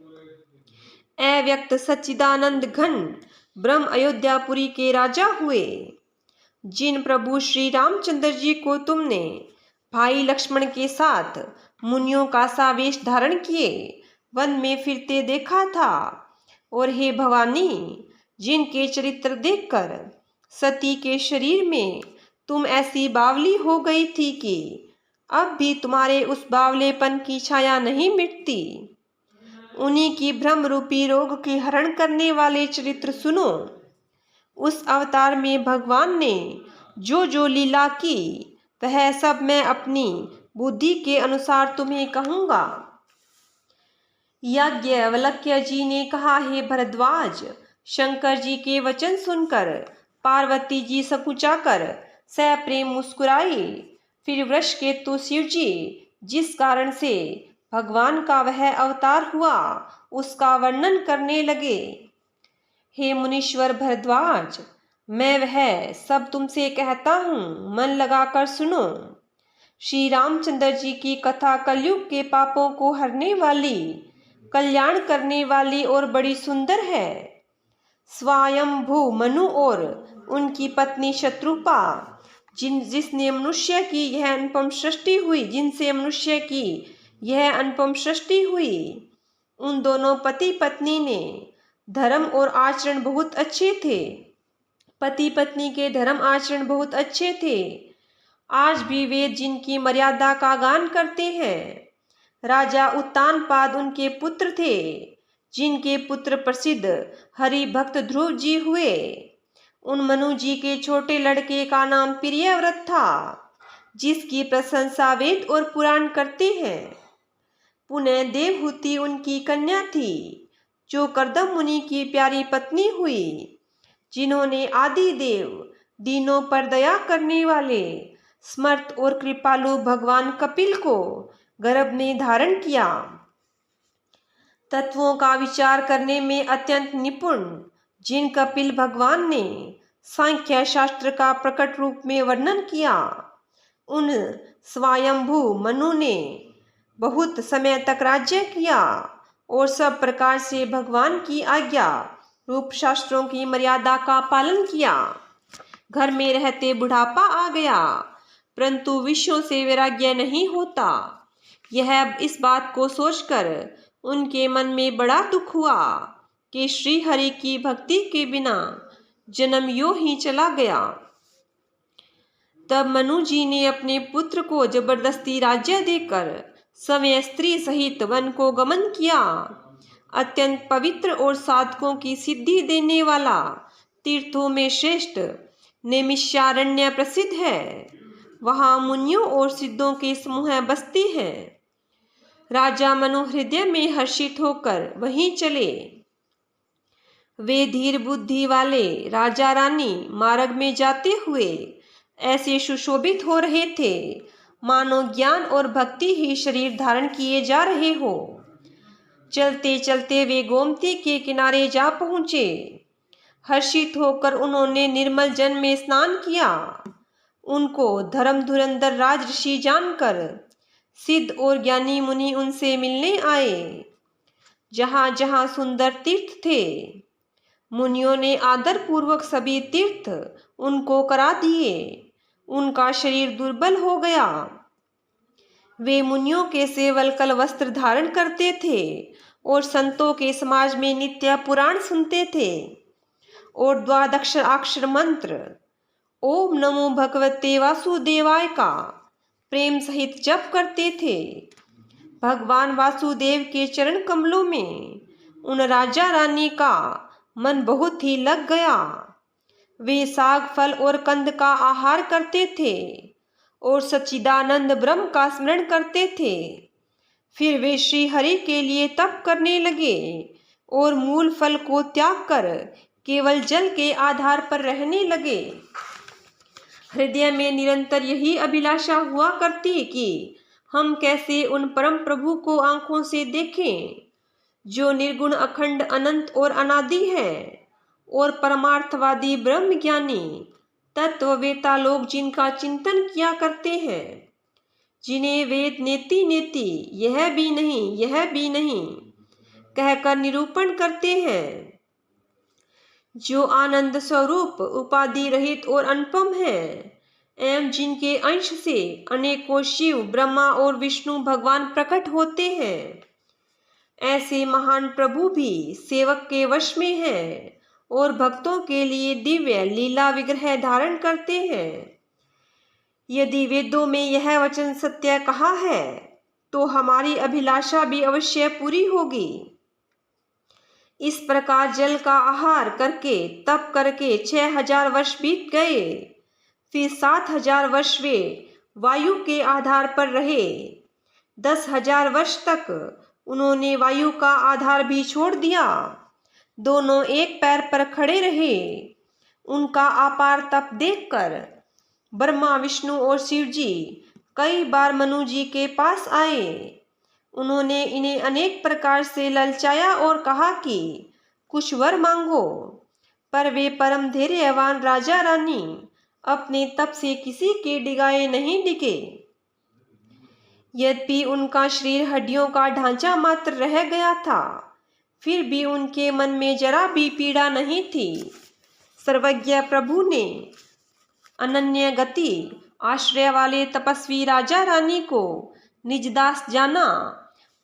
अव्यक्त सच्चिदानंद घन ब्रह्म अयोध्यापुरी के राजा हुए। जिन प्रभु श्री रामचंद्र जी को तुमने भाई लक्ष्मण के साथ मुनियों का सा वेश धारण किए वन में फिरते देखा था, और हे भवानी, जिनके चरित्र देखकर सती के शरीर में तुम ऐसी बावली हो गई थी कि अब भी तुम्हारे उस बावलेपन की छाया नहीं मिटती, उन्हीं की भ्रम रूपी रोग के हरण करने वाले चरित्र सुनो। उस अवतार में भगवान ने जो जो लीला की वह सब मैं अपनी बुद्धि के अनुसार तुम्हें कहूँगा। याज्ञवल्क्य जी ने कहा, हे भरद्वाज, शंकर जी के वचन सुनकर पार्वती जी सकुचाकर सप्रेम मुस्कुराई। फिर वृषकेतु शिव जी जिस कारण से भगवान का वह अवतार हुआ उसका वर्णन करने लगे। हे मुनीश्वर भरद्वाज, मैं वह सब तुमसे कहता हूँ, मन लगाकर सुनो। श्री रामचंद्र जी की कथा कलयुग के पापों को हरने वाली, कल्याण करने वाली और बड़ी सुंदर है। स्वयंभू मनु और उनकी पत्नी शत्रुपा, जिनसे मनुष्य की यह अनुपम सृष्टि हुई, उन दोनों पति पत्नी ने धर्म और आचरण बहुत अच्छे थे। पति पत्नी के धर्म आचरण बहुत अच्छे थे। आज भी वे जिनकी मर्यादा का गान करते हैं। राजा उत्तानपाद उनके पुत्र थे, जिनके पुत्र प्रसिद्ध हरि भक्त ध्रुव जी हुए। उन मनु जी के छोटे लड़के का नाम प्रियव्रत था, जिसकी प्रशंसा वेद और पुराण करते हैं। पुनः देवहूति उनकी कन्या थी, जो कर्दम मुनि की प्यारी पत्नी हुई, जिन्होंने आदि देव, दीनों पर दया करने वाले, समर्थ और कृपालु भगवान कपिल को गर्भ में धारण किया। तत्वों का विचार करने में अत्यंत निपुण जिन कपिल भगवान ने सांख्य शास्त्र का प्रकट रूप में वर्णन किया, उन स्वयंभू मनु ने बहुत समय तक राज्य किया और सब प्रकार से भगवान की आज्ञा रूप शास्त्रों की मर्यादा का पालन किया। घर में रहते बुढ़ापा आ गया, परंतु विषयों से वैराग्य नहीं होता। यह इस बात को सोचकर उनके मन में बड़ा दुख हुआ कि श्री हरि की भक्ति के बिना जन्म यूं ही चला गया। तब मनु जी ने अपने पुत्र को जबरदस्ती राज्य देकर स्वयं स्त्री सहित वन को गमन किया। अत्यंत पवित्र और साधकों की सिद्धि देने वाला, तीर्थों में श्रेष्ठ नैमिषारण्य प्रसिद्ध है। वहाँ मुनियों और सिद्धों के समूह बसते हैं। राजा मनु हृदय में हर्षित होकर वहीं चले। वे धीर बुद्धि वाले राजा रानी मार्ग में जाते हुए ऐसे सुशोभित हो रहे थे मानो ज्ञान और भक्ति ही शरीर धारण किए जा रहे हो। चलते चलते वे गोमती के किनारे जा पहुँचे। हर्षित होकर उन्होंने निर्मल जल में स्नान किया। उनको धर्म धुरंधर राज ऋषि जानकर सिद्ध और ज्ञानी मुनि उनसे मिलने आए। जहाँ जहाँ सुंदर तीर्थ थे, मुनियों ने आदर पूर्वक सभी तीर्थ उनको करा दिए। उनका शरीर दुर्बल हो गया। वे मुनियों के से वल्कल वस्त्र धारण करते थे और संतों के समाज में नित्य पुराण सुनते थे और द्वादशाक्षर मंत्र ओम नमो भगवते वासुदेवाय का प्रेम सहित जप करते थे। भगवान वासुदेव के चरण कमलों में उन राजा रानी का मन बहुत ही लग गया। वे साग फल और कंद का आहार करते थे और सच्चिदानंद ब्रह्म का स्मरण करते थे। फिर वे श्री हरि के लिए तप करने लगे और मूल फल को त्याग कर केवल जल के आधार पर रहने लगे। हृदय में निरंतर यही अभिलाषा हुआ करती कि हम कैसे उन परम प्रभु को आंखों से देखें जो निर्गुण अखंड अनंत और अनादि है, और परमार्थवादी ब्रह्म ज्ञानी तत्ववेता लोग जिनका चिंतन किया करते हैं, जिन्हें वेद नेति नेति यह भी नहीं कहकर निरूपण करते हैं, जो आनंद स्वरूप उपाधि रहित और अनुपम है, एवं जिनके अंश से अनेकों शिव ब्रह्मा और विष्णु भगवान प्रकट होते हैं। ऐसे महान प्रभु भी सेवक के वश में हैं और भक्तों के लिए दिव्य लीला विग्रह धारण करते हैं। यदि वेदों में यह वचन सत्य कहा है तो हमारी अभिलाषा भी अवश्य पूरी होगी। इस प्रकार जल का आहार करके तप करके 6000 वर्ष बीत गए। फिर 7000 वर्ष वे वायु के आधार पर रहे। 10,000 वर्ष तक उन्होंने वायु का आधार भी छोड़ दिया। दोनों एक पैर पर खड़े रहे। उनका अपार तप देखकर ब्रह्मा विष्णु और शिव जी कई बार मनु जी के पास आए। उन्होंने इन्हें अनेक प्रकार से ललचाया और कहा कि कुछ वर मांगो, पर वे परम धैर्यवान राजा रानी अपने तप से किसी के डिगाए नहीं डिगे। यद्यपि उनका शरीर हड्डियों का ढांचा मात्र रह गया था, फिर भी उनके मन में जरा भी पीड़ा नहीं थी। सर्वज्ञ प्रभु ने अनन्य गति आश्रय वाले तपस्वी राजा रानी को निजदास जाना।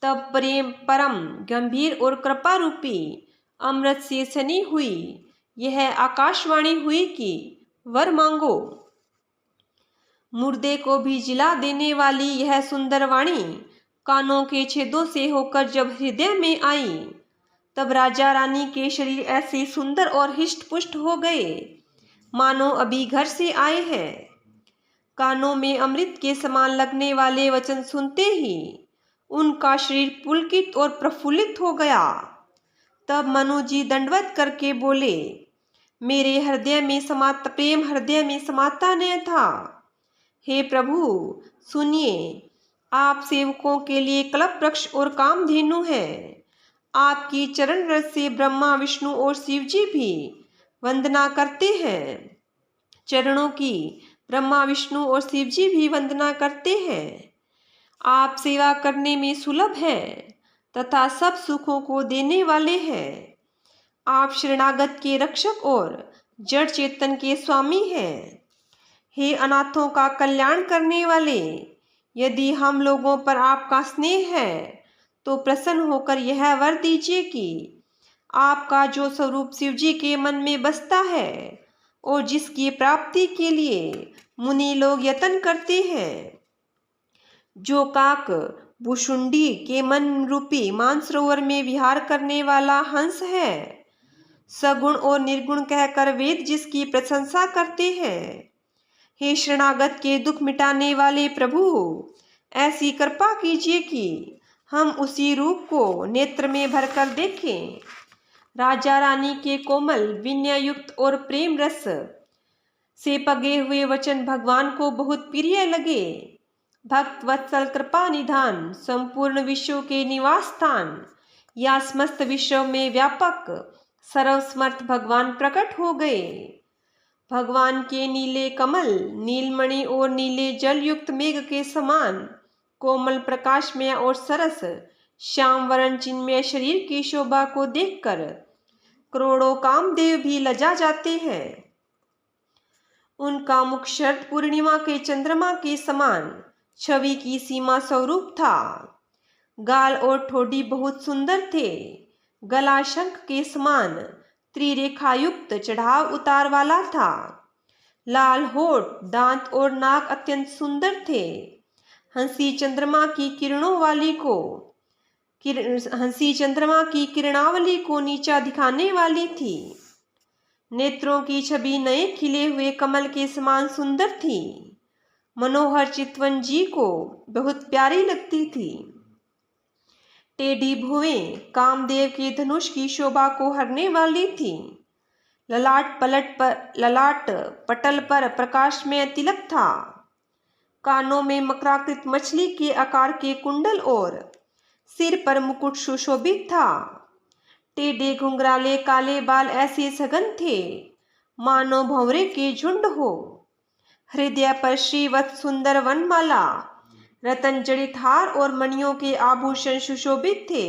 तब प्रेम परम गंभीर और कृपा रूपी अमृत से सनी हुई यह आकाशवाणी हुई कि वर मांगो। मुर्दे को भी जिला देने वाली यह सुंदर वाणी कानों के छेदों से होकर जब हृदय में आई, तब राजा रानी के शरीर ऐसे सुंदर और हिष्ट पुष्ट हो गए मानो अभी घर से आए हैं। कानों में अमृत के समान लगने वाले वचन सुनते ही उनका शरीर पुलकित और प्रफुल्लित हो गया। तब मनु जी दंडवत करके बोले, मेरे हृदय में समाता प्रेम हृदय में समाता न था। हे प्रभु सुनिए, आप सेवकों के लिए कल्प वृक्ष और कामधेनु है। आपकी चरण रज से ब्रह्मा विष्णु और शिव जी भी वंदना करते हैं। चरणों की ब्रह्मा विष्णु और शिव जी भी वंदना करते हैं। आप सेवा करने में सुलभ हैं तथा सब सुखों को देने वाले हैं। आप शरणागत के रक्षक और जड़ चेतन के स्वामी हैं। हे अनाथों का कल्याण करने वाले, यदि हम लोगों पर आपका स्नेह है तो प्रसन्न होकर यह वर दीजिए कि आपका जो स्वरूप शिव जी के मन में बसता है और जिसकी प्राप्ति के लिए मुनि लोग यत्न करते हैं, जो काक भुशुंडी के मन रूपी मानसरोवर में विहार करने वाला हंस है, सगुण और निर्गुण कहकर वेद जिसकी प्रशंसा करते हैं। हे शरणागत के दुख मिटाने वाले प्रभु, ऐसी कृपा कीजिए कि हम उसी रूप को नेत्र में भरकर देखें। राजा रानी के कोमल विनय युक्त और प्रेम रस से पगे हुए वचन भगवान को बहुत प्रिय लगे। भक्त वत्सल कृपा निधान संपूर्ण विश्व के निवास स्थान या समस्त विश्व में व्यापक सर्वसमर्थ भगवान प्रकट हो गए। भगवान के नीले कमल नीलमणि और नीले जल युक्त मेघ के समान कोमल प्रकाशमय और सरस श्याम वरण चिन्मय शरीर की शोभा को देखकर करोड़ों कामदेव भी लजा जाते हैं। उनका मुख शरद पूर्णिमा के चंद्रमा के समान छवि की सीमा स्वरूप था। गाल और ठोड़ी बहुत सुंदर थे। गला शंख के समान त्रिरेखायुक्त चढ़ाव उतार वाला था। लाल होठ, दांत और नाक अत्यंत सुंदर थे। हंसी चंद्रमा की किरणावली को नीचा दिखाने वाली थी। नेत्रों की छवि नए खिले हुए कमल के समान सुंदर थी। मनोहर चितवन जी को बहुत प्यारी लगती थी। टेढ़ी भुवें कामदेव के धनुष की शोभा को हरने वाली थी। ललाट पटल पर प्रकाशमय तिलक था। कानों में मकराकृत मछली के आकार के कुंडल और सिर पर मुकुट सुशोभित था। टेढ़े घुंघराले काले बाल ऐसे सघन थे मानो भंवरे के झुंड हो। हृदय पर श्रीवत्स सुंदर वनमाला, रतन जड़ित हार और मणियों के आभूषण सुशोभित थे।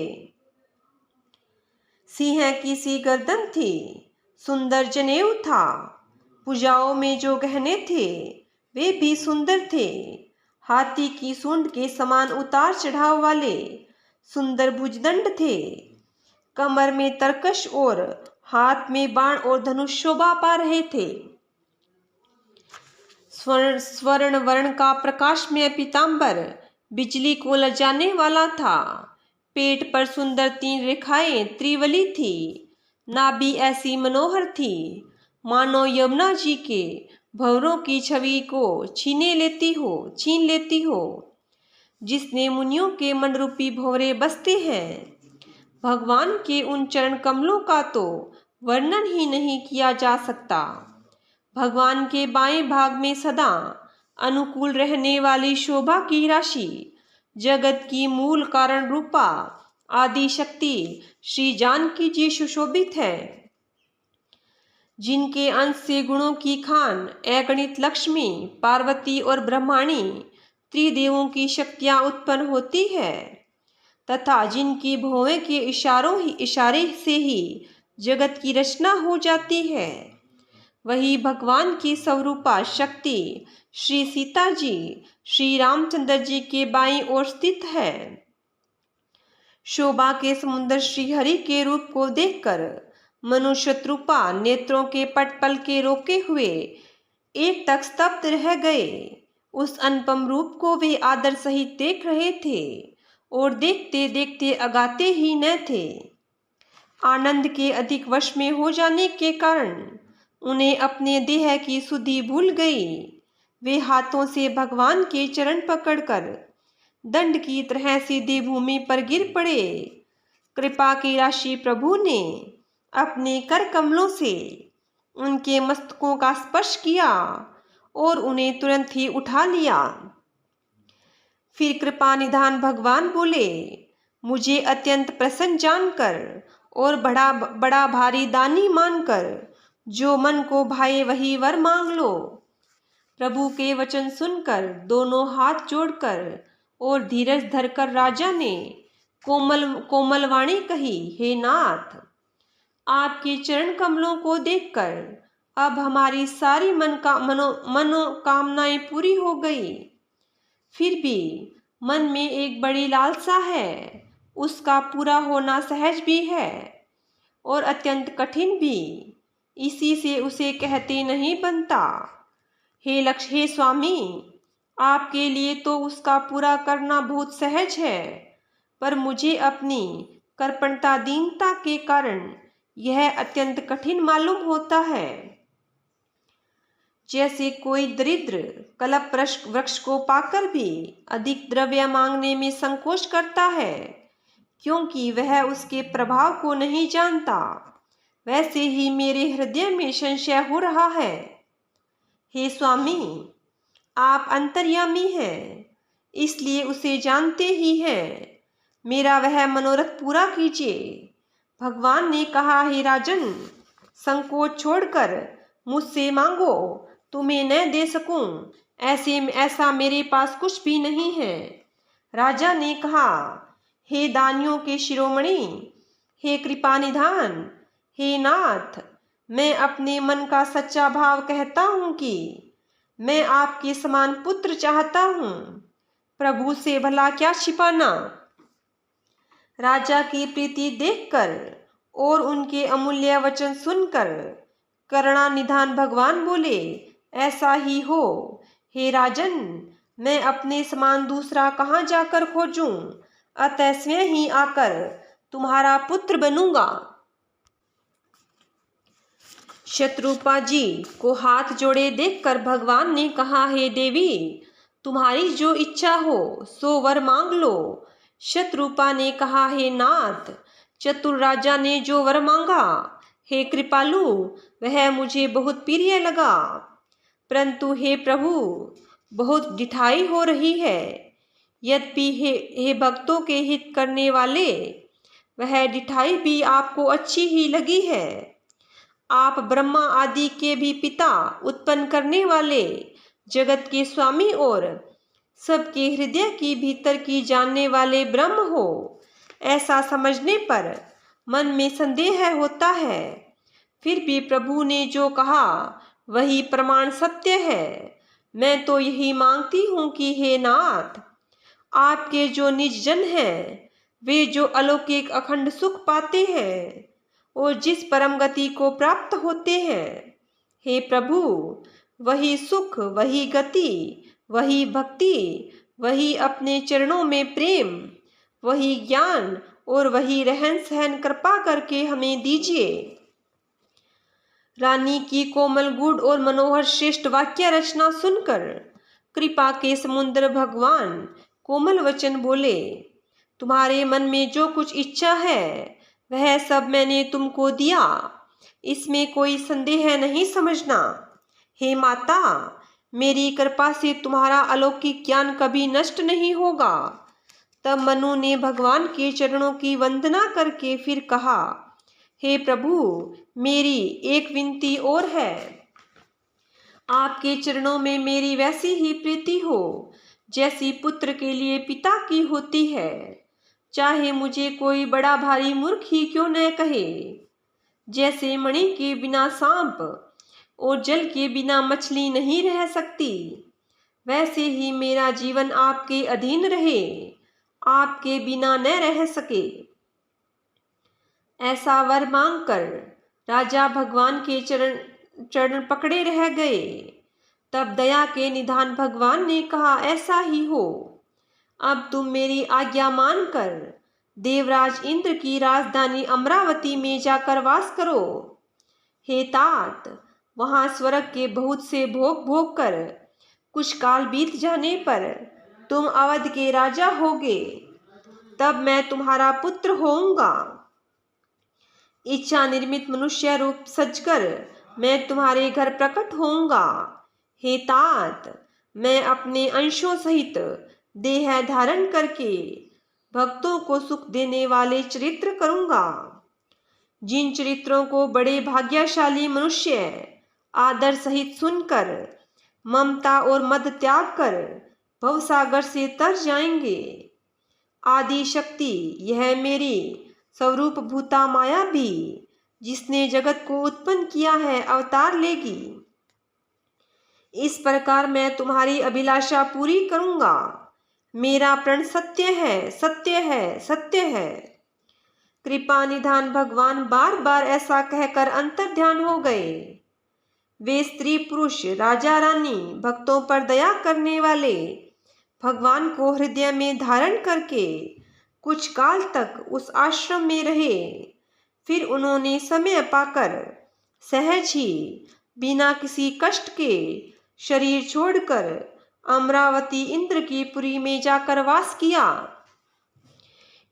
सिंह की सी गर्दन थी। सुंदर जनेऊ था। भुजाओं में जो गहने थे वे भी सुंदर थे। हाथी की सूंड के समान उतार चढ़ाव वाले सुंदर भुजदंड थे। कमर में तरकश और हाथ में बाण और धनुष शोभा पा रहे थे। स्वर्ण वर्ण का प्रकाशमय पीतांबर बिजली को लजाने वाला था। पेट पर सुंदर 3 रेखाएं त्रिवली थी। नाभि ऐसी मनोहर थी मानो यमुना जी के भंवरों की छवि को छीन लेती हो जिसने मुनियों के मन रूपी भंवरे बसते हैं। भगवान के उन चरण कमलों का तो वर्णन ही नहीं किया जा सकता। भगवान के बाएं भाग में सदा अनुकूल रहने वाली शोभा की राशि जगत की मूल कारण रूपा आदि शक्ति श्री जानकी जी सुशोभित है। जिनके अंश से गुणों की खान अगणित लक्ष्मी, पार्वती और ब्रह्माणी त्रिदेवों की शक्तियां उत्पन्न होती है तथा जिनकी भौवें के इशारे से ही जगत की रचना हो जाती है, वही भगवान की स्वरूपा शक्ति श्री सीता जी श्री रामचंद्र जी के बाईं ओर स्थित है। शोभा के समुद्र श्री हरि के रूप को देखकर मनुष्य रूपा नेत्रों के पटपल के रोके हुए एक तक स्तब्ध रह गए। उस अनुपम रूप को वे आदर सहित देख रहे थे और देखते देखते अगाते ही न थे। आनंद के अधिक वश में हो जाने के कारण उन्हें अपने देह की सुधि भूल गई। वे हाथों से भगवान के चरण पकड़कर दंड की तरह सीधी भूमि पर गिर पड़े। कृपा की राशि प्रभु ने अपने कर कमलों से उनके मस्तकों का स्पर्श किया और उन्हें तुरंत ही उठा लिया। फिर कृपा निधान भगवान बोले, मुझे अत्यंत प्रसन्न जानकर और बड़ा भारी दानी मानकर जो मन को भाए वही वर मांग लो। प्रभु के वचन सुनकर दोनों हाथ जोड़कर और धीरज धरकर राजा ने कोमल वाणी कही, हे नाथ, आपके चरण कमलों को देखकर अब हमारी सारी मनोकामनाएं पूरी हो गई। फिर भी मन में एक बड़ी लालसा है, उसका पूरा होना सहज भी है और अत्यंत कठिन भी, इसी से उसे कहते नहीं बनता। हे स्वामी, आपके लिए तो उसका पूरा करना बहुत सहज है, पर मुझे अपनी कर्पणता दीनता के कारण यह अत्यंत कठिन मालूम होता है। जैसे कोई दरिद्र कल्प वृक्ष को पाकर भी अधिक द्रव्य मांगने में संकोच करता है, क्योंकि वह उसके प्रभाव को नहीं जानता, वैसे ही मेरे हृदय में संशय हो रहा है। हे स्वामी, आप अंतर्यामी हैं, इसलिए उसे जानते ही हैं। मेरा वह मनोरथ पूरा कीजिए। भगवान ने कहा, हे राजन, संकोच छोड़कर मुझसे मांगो, तुम्हें न दे सकूं ऐसा मेरे पास कुछ भी नहीं है। राजा ने कहा, हे दानियों के शिरोमणि, हे कृपा निधान, हे नाथ, मैं अपने मन का सच्चा भाव कहता हूँ कि मैं आपके समान पुत्र चाहता हूँ। प्रभु से भला क्या छिपाना। राजा की प्रीति देखकर और उनके अमूल्य वचन सुनकर करुणानिधान भगवान बोले, ऐसा ही हो। हे राजन, मैं अपने समान दूसरा कहाँ जाकर खोजूं, अतः स्वयं ही आकर तुम्हारा पुत्र बनूंगा। शत्रुपा जी को हाथ जोड़े देखकर भगवान ने कहा, हे देवी, तुम्हारी जो इच्छा हो सो वर मांग लो। शत्रुपा ने कहा, हे नाथ, चतुर राजा ने जो वर मांगा, हे कृपालु, वह मुझे बहुत प्रिय लगा। परंतु हे प्रभु, बहुत ढिठाई हो रही है। यद्यपि हे भक्तों के हित करने वाले, वह ढिठाई भी आपको अच्छी ही लगी है। आप ब्रह्मा आदि के भी पिता, उत्पन्न करने वाले, जगत के स्वामी और सबके हृदय की भीतर की जानने वाले ब्रह्म हो, ऐसा समझने पर मन में संदेह होता है। फिर भी प्रभु ने जो कहा वही प्रमाण सत्य है। मैं तो यही मांगती हूँ कि हे नाथ, आपके जो निज जन हैं, वे जो अलौकिक अखंड सुख पाते हैं और जिस परम गति को प्राप्त होते हैं, हे प्रभु, वही सुख, वही गति, वही भक्ति, वही अपने चरणों में प्रेम, वही ज्ञान और वही रहन सहन कृपा करके हमें दीजिए। रानी की कोमल गूढ़ और मनोहर श्रेष्ठ वाक्य रचना सुनकर कृपा के समुद्र भगवान कोमल वचन बोले, तुम्हारे मन में जो कुछ इच्छा है वह सब मैंने तुमको दिया, इसमें कोई संदेह नहीं समझना। हे माता, मेरी कृपा से तुम्हारा अलौकिक ज्ञान कभी नष्ट नहीं होगा। तब मनु ने भगवान के चरणों की वंदना करके फिर कहा, हे प्रभु, मेरी एक विनती और है। आपके चरणों में मेरी वैसी ही प्रीति हो जैसी पुत्र के लिए पिता की होती है, चाहे मुझे कोई बड़ा भारी मूर्ख ही क्यों न कहे। जैसे मणि के बिना सांप और जल के बिना मछली नहीं रह सकती, वैसे ही मेरा जीवन आपके अधीन रहे, आपके बिना न रह सके। ऐसा वर मांगकर राजा भगवान के चरण पकड़े रह गए। तब दया के निधान भगवान ने कहा, ऐसा ही हो। अब तुम मेरी आज्ञा मानकर देवराज इंद्र की राजधानी अमरावती में जाकर वास करो। हे तात, वहां स्वर्ग के बहुत से भोग भोग कर कुछ काल बीत जाने पर तुम अवध के राजा होगे। तब मैं तुम्हारा पुत्र होऊंगा। इच्छा निर्मित मनुष्य रूप सजकर मैं तुम्हारे घर प्रकट होऊंगा। हे तात, मैं अपने अंशों सहित देह धारण करके भक्तों को सुख देने वाले चरित्र करूंगा। जिन चरित्रों को बड़े भाग्यशाली मनुष्य आदर सहित सुनकर ममता और मद त्याग कर भवसागर से तर जाएंगे। आदि शक्ति, यह मेरी स्वरूप भूता माया भी, जिसने जगत को उत्पन्न किया है, अवतार लेगी। इस प्रकार मैं तुम्हारी अभिलाषा पूरी करूंगा। मेरा प्रण सत्य है, सत्य है, सत्य है। कृपा निधान भगवान बार बार ऐसा कहकर अंतर्ध्यान हो गए। वे स्त्री पुरुष, राजा रानी, भक्तों पर दया करने वाले भगवान को हृदय में धारण करके कुछ काल तक उस आश्रम में रहे। फिर उन्होंने समय पाकर सहज ही बिना किसी कष्ट के शरीर छोड़कर अमरावती इंद्र की पुरी में जाकर वास किया।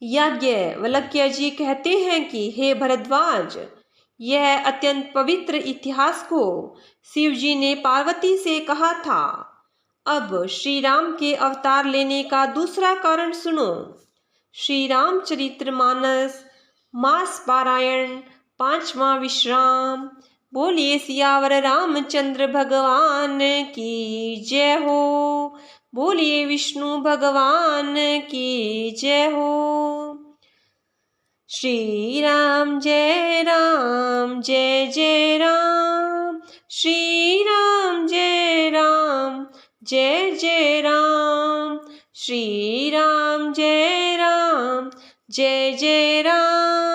याज्ञवल्क्य जी कहते हैं कि हे भरद्वाज, यह अत्यंत पवित्र इतिहास को शिव जी ने पार्वती से कहा था। अब श्री राम के अवतार लेने का दूसरा कारण सुनो। श्री रामचरितमानस मास पारायण 5वां विश्राम। बोलिए सियावर रामचंद्र भगवान की जय हो। बोलिए विष्णु भगवान की जय हो। श्री राम जय जय राम। श्री राम जय जय राम। श्री राम जय जय राम।